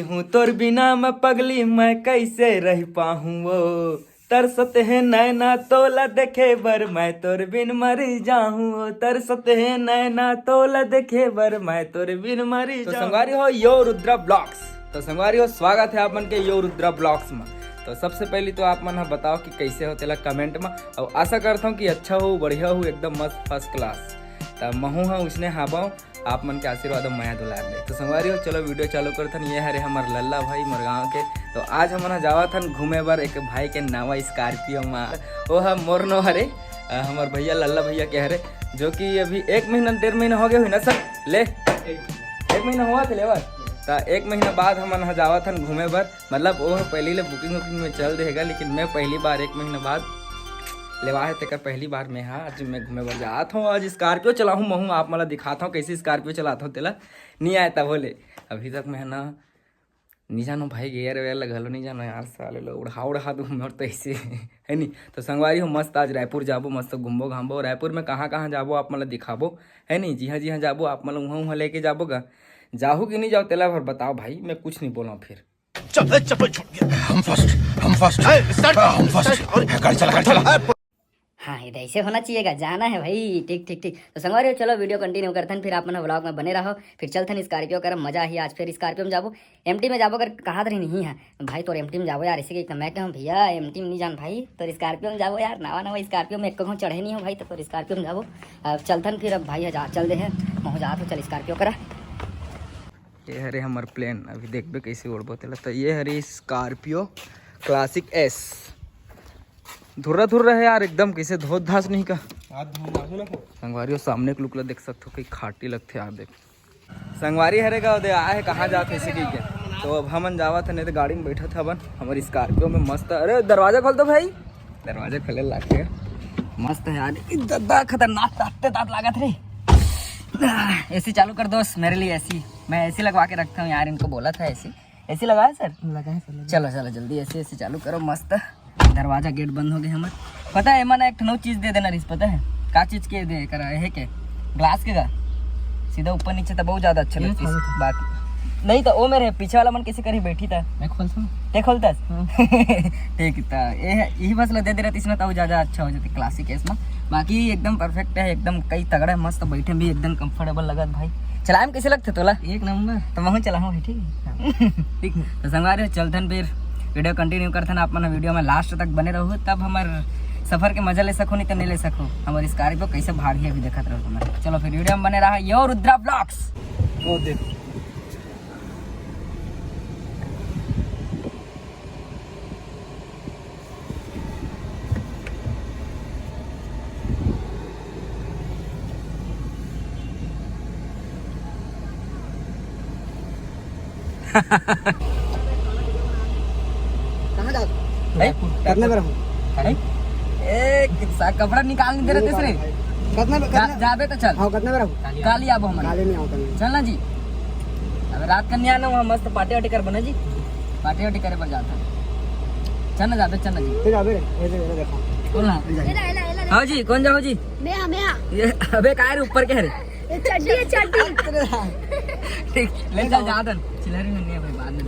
हूँ तोर बिना मैं पगली मैं कैसे रह पाऊँ वो तरसते हैं नैना तोला देखे बर मैं तोर बिन मरी जाऊँ तरसते हैं नैना तोला देखे बर मैं तोर बिन मरी जाऊँ। तो संगवारी हो यो रुद्रा ब्लॉग्स। तो संगवारी हो स्वागत है आप मन के यो रुद्रा ब्लॉग्स में। तो सबसे पहले तो आप मन बताओ कि कैसे हो तेला कमेंट में और आशा करता हूँ कि अच्छा हो बढ़िया हो एकदम मस्त फर्स्ट क्लास। तो महू हाँ उसने हाबाओ आप मन के आशीर्वाद माया दुलार ले। तो संगवारी हो चलो वीडियो चालू करथन। ये हरे हमार लल्ला भाई मोर गाँव के। तो आज हमन जावथन घूमे बर एक भाई के नावा स्कॉर्पियो में। वो है मोर नो हरे हमार भैया लल्ला भैया के हरे जो कि अभी 1 महीना 1.5 महीना हो गया हुई ना सर ले 1 महीना हुआ थे लेवर। तो 1 महीना बाद हमन जावथन घूमे बर मतलब वो पहले ले बुकिंग में चल रहेगा लेकिन मैं पहली बार 1 महीना बाद लेवा है तेकर पहली बार मैं हाँ आज मैं घूमे बर जाता हूँ। आज स्कॉर्पियो चलाऊँ महूँ आप मला दिखाता हूँ कैसे स्कॉर्पियो चलाता हूँ तेला नहीं आया था बोले अभी तक मैं ना नहीं जानो भाई गेयर वेयर लगलो नहीं जानो यार साले लो उड़ा दूँ मैं तो ऐसे है नहीं। तो संगवारी हो मस्त आज रायपुर जाबो मस्त घूमबो घामबो। रायपुर में कहाँ कहाँ जाबो आप मला दिखाबो है नहीं। जी हाँ जाबो आप मला वहाँ लेके जाबो गा जाहू कि नहीं जाओ तेला भर बताओ भाई मैं कुछ नहीं बोला फिर चप्पल छूट गया। हम फर्स्ट गाड़ी चला। हाँ ये ऐसे होना चाहिएगा जाना है भाई। ठीक। तो संगवारी चलो वीडियो कंटिन्यू करथन फिर आप मन व्लॉग में बने रहो। फिर चलथन स्कॉर्पियो कर मजा ही आज फिर स्कॉर्पियो में जाबो एमटी में जाबो कर कहा रही नहीं है भाई तो एमटी में जाबो यार इसी के मैं कहूँ भैया एमटी में नहीं जान भाई तो स्कॉर्पियो में जाबो यार नवा स्कॉर्पियो में एक कहूँ चढ़े नहीं हो भाई तो स्कॉर्पियो में जाबो। अब चलथन फिर अब भाई चल दे है वहाँ जा तो चल स्कॉर्पियो करा। ये हरे हमार प्लेन अभी देखबे कैसे उड़बो तेला। तो ये हरे स्कॉर्पियो क्लासिक एस धुर्रा है यार एकदम कैसे धोत धास नहीं का। संगवारी सामने के लुकला देख सकते हो कई खाटी लगते यार देख संगवारी हरे का दे आए कहाँ जाते इसी के। तो अब हमन जावा था नहीं तो गाड़ी में बैठा था अपन हमारी स्कॉर्पियो में मस्त। अरे दरवाजा खोल दो भाई दरवाजा खोले लागे मस्त है यार खतरनाक तात लागत रे। एसी चालू कर दोस्त मेरे लिए एसी मैं एसी लगवा के रखता हूँ यार इनको बोला था एसी लगाया सर लगाया सर। चलो जल्दी एसी चालू करो मस्त। दरवाजा गेट बंद हो गया हमार पता है मैंने एक नौ चीज़ दे देना रिस पता है का चीज़ के दे कर है के ग्लास के का सीधा ऊपर नीचे तो बहुत ज़्यादा अच्छा लगती है बाकी नहीं तो वो मेरे पीछे वाला मन किसी कहीं बैठी था मैं खोलता ठीक था यही मसला दे दे रहा इसमें तो ज़्यादा अच्छा हो जाती क्लासिक इसमें। बाकी एकदम परफेक्ट है एकदम कई तगड़ा है मस्त बैठे भी एकदम कंफर्टेबल लगा भाई। चलाए में कैसे लगते तोला एक नंबर तो मैं चलाऊँ भाई ठीक तो संगवारी चलथन फिर वीडियो कंटिन्यू करथन आप मन वीडियो में लास्ट तक बने रहो तब हमार सफर के मजा ले सको नहीं तो नहीं ले सको। हमारी स्कॉर्पियो कैसे भाड़ी है अभी देखते रहो तुम्हारे। चलो फिर वीडियो में बने रहा यो रुद्रा ब्लॉग्स। वो देखो कपड़ा निकाल नहीं दे रहे तीसरे जाबे तो चल काली आबो हम चल ना जी। अब रात का नहीं आना वहाँ मस्त पार्टी वार्टी कर बना जी पार्टी वार्टी करे पर जाता चल ना जाबे कौन हाँ जी कौन जाओ जी ये अबे काय ऊपर के हरे ठीक ले चल जादन चिल्लारी नहीं है भाई बाद में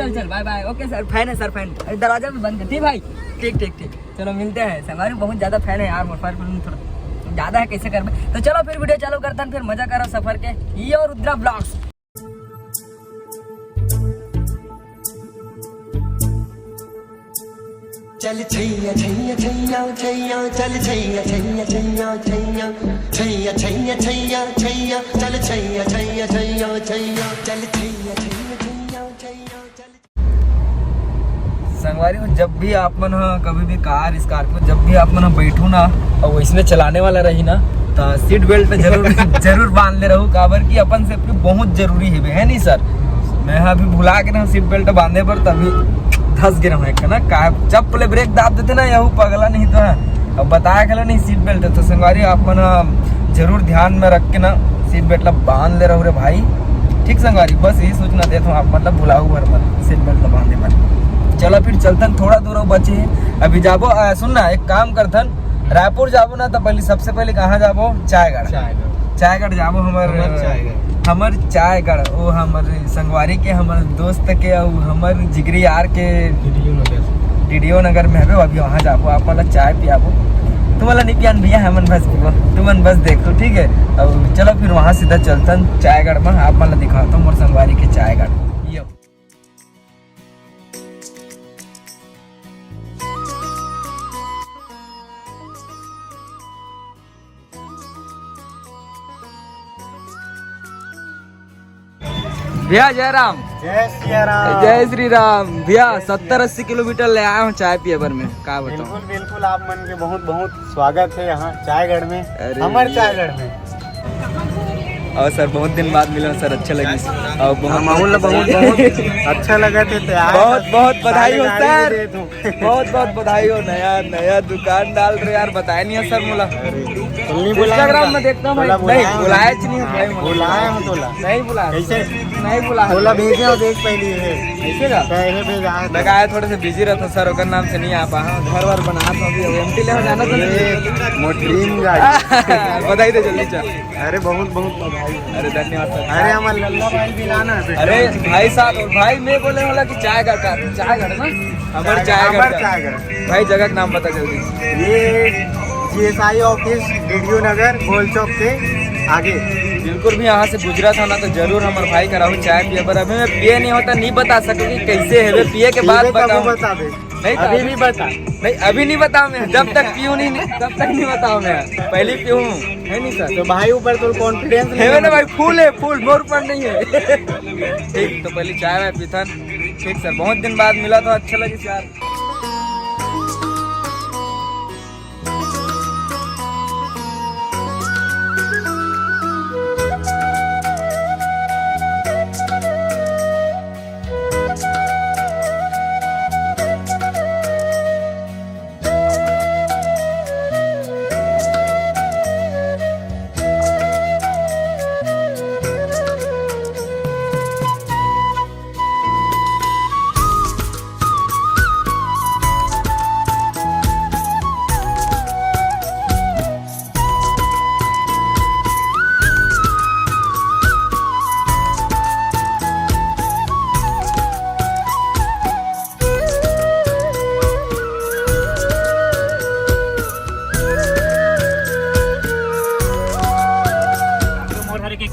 चल bye bye okay sir fan है सर फैन दरवाजा भी बंद कर ठीक भाई ठीक चलो मिलते हैं। हमारे बहुत ज्यादा फैन है यार मोटरसाइकिल फिल्म थोड़ा ज्यादा है कैसे कर तो चलो फिर वीडियो चालू करते हैं फिर मजा करो सफर के ये और रुद्रा ब्लॉग्स। चल छैया छैया छैया छैया चल छैया छैया छैया छैया छैया छैया छैया छैया चल छैया छैया छैया छैया चल छैया छैया छैया छैया चल। संगवारी हो जब भी आप मन कभी भी कार स्कॉर्पियो जब भी आप मन बैठू ना और इसमें चलाने वाला रही ना तो सीट बेल्ट जरूर बांध ले रहूँ काबर की अपन सेफ्टी बहुत जरूरी है नहीं सर। मैं अभी भुला के ना सीट बेल्ट बांधे पर तभी धस गिरा हूँ ना का जब पहले ब्रेक दाब देते ना यहू पगला नहीं तो है अब बताया खेलो नहीं सीट बेल्ट है। तो संगवारी आप मन जरूर ध्यान में रख के ना सीट बेल्ट बांध ले रहो रे भाई ठीक संगवारी बस यही सूचना देता हूँ आप मतलब भुलाऊ भर पर सीट बेल्ट बांधे पर। चलो फिर चलतन थोड़ा दूर बचे अभी जाबो सुनना एक काम करथन रायपुर जाबो ना तो पहले सबसे पहले कहाँ जाबो चायगढ़ जाबो हमारे हमर चाय गढ़ वो हमर संगवारी के हमर दोस्त के और हमर जिगरी यार के डीडीओ नगर में है अभी वहाँ जाबो आप वाला चाय पियाबो तुम्हारा नहीं पियान भैया हमन बस पिबो तुमन बस देखो ठीक है। और चलो फिर वहाँ सीधा चलतन चाय गढ़ में आप वाला दिखाता हूँ मोर संगवारी के चाय गढ़ यो। भैया जय राम। जय सिया राम। जय श्री राम। भैया 70-80 किलोमीटर ले आया हूँ चाय पिए भर में का बताऊँ। बिल्कुल बिल्कुल आप मन के बहुत बहुत स्वागत है यहाँ चायगढ़ में, अरे। हमारे चायगढ़ में। और सर बहुत दिन बाद मिला सर, अच्छा लगी और माहौल बहुत बहुत अच्छा लगा थे। बहुत बहुत बधाई हो सर, बहुत बहुत बधाई हो। नया नया दुकान डाल रहे यार, बताया नहीं है सर मुला। इंस्टाग्राम में देखता हूँ भाई, नहीं बुलाया नहीं भाई, बुलाया हूँ तोला नहीं बुलाया, कैसे नहीं बुलाया तोला भेजे हो देख पहले है ऐसे का पहले भेजा है लगाया, थोड़े से बिजी रहता सर ओकर नाम से नहीं आ पाया। घर वर बना तो अभी एमटी ले जाना तो मोटरीन गाड़ी। बधाई दे जल्दी चल। अरे बहुत बहुत बधाई। अरे धन्यवाद सर। अरे हमारे लल्ला भाई भी लाना है। अरे भाई साहब और भाई मैं बोले वाला कि चाय गढ़ का चाय गढ़ ना हमारे चाय गढ़ भाई जगह का नाम बता जल्दी। ये GSI ऑफिस डीडीओ नगर गोल चौक के आगे। बिल्कुल भी यहाँ से गुजरा था ना तो जरूर हमारे भाई कराऊँ चाय पिए पर अभी मैं पिए नहीं होता नहीं बता सकूंगी कैसे है वे पिए के बाद बताऊँ। बता दे नहीं तो अभी नहीं बता। नहीं अभी नहीं बताऊँ मैं, जब तक पीऊँ नहीं तब तक नहीं बताऊँ मैं, पहले पीऊँ है नहीं सर। तो भाई ऊपर तो कॉन्फिडेंस है ना भाई, फूल है फूल, मोर पर नहीं है। ठीक तो पहले चाय वाय पीथन। ठीक सर, बहुत दिन बाद मिला तो अच्छा लगे यार।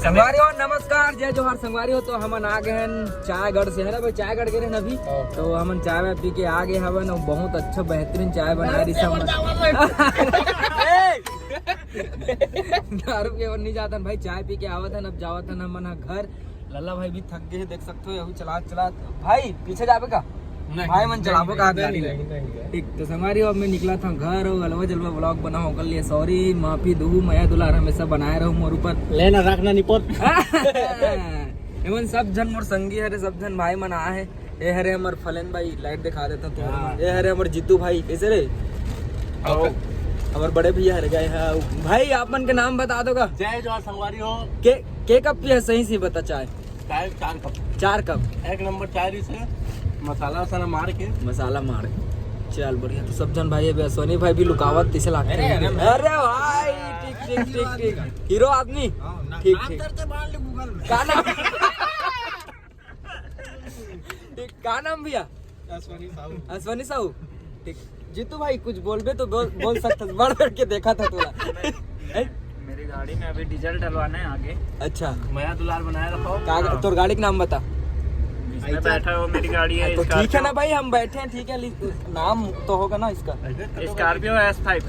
संगवारी हो नमस्कार, जय जोहार संगवारी हो। तो हमन आ गए हैं चायगढ़ से, है ना भाई, चायगढ़ गए अभी तो हमन चाय वाय पी के आ गए हवन और बहुत अच्छा बेहतरीन चाय बना रही सब। दारू के नहीं जाता भाई, चाय पी के आवत है, अब जावत है हमन घर। लल्ला भाई भी थक गए देख सकते हो, चला चला भाई पीछे जावे का भाई मन चलाबो का गाड़ी ठीक। तो संगवारी अब मैं निकला था घर और अलवा जलवा ब्लॉग बना हो कर लिए, सॉरी माफी दूँ, मैं दुलार हमेशा बनाए रहूँ मोर ऊपर लेना रखना निपोत। एवं सब जन मोर संगी हरे, सब जन भाई मन आए है। ए हरे हमर फलन भाई, लाइट दिखा देता तो। ए हरे हमर जीतू भाई, कैसे रे? हमर बड़े भैया हरे गए है भाई। आप मन के नाम बता दो का। जय जोहार संगवारी हो। के कप पिया सही से बता चाय? 4 कप। एक नंबर चाय से मसाला वसाला मार के, मसाला मार चल बढ़िया। तो सब जन भाई अभी सोनी भाई भी लुकावत तिसे लागते हैं। अरे भाई ठीक ठीक ठीक ठीक, हीरो आदमी ठीक ठीक। का नाम ठीक, का नाम भैया? अश्वनी साहू ठीक। जीतू भाई कुछ बोलबे तो बोल सकता, बढ़ बढ़ के देखा था तोला। मेरी गाड़ी में अभी डीजल डलवाना है आगे। अच्छा, मैं दुलार बनाए रखो। तोर गाड़ी का नाम बता। इसमें बैठा वो मेरी गाड़ी है। तो ठीक है ना भाई, हम बैठे हैं ठीक है, नाम तो होगा ना इसका। स्कॉर्पियो S5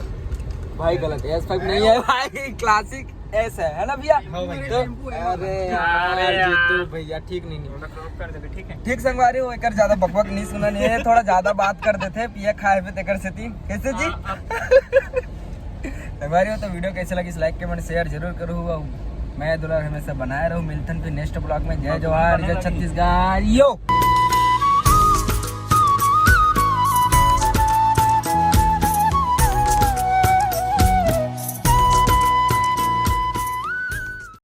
भाई गलत है, S5 नहीं है भाई, क्लासिक S है ना भैया? तो अरे यार जीतू भैया ठीक नहीं कर देबे, ठीक है। ठीक संगवारी हो, एकर ज्यादा बकबक नहीं सुना नहीं है, थोड़ा ज्यादा बात कर देते पिए खाए पे तेकर से तीन कैसे जी। संगवारी हो तो वीडियो कैसे लगी लाइक कमेंट शेयर जरूर करो। मैं दुलार हमेशा बनाए रहूं, मिलते हैं फिर नेक्स्ट ब्लॉग में। जय जोहार, जय छत्तीसगढ़ यो।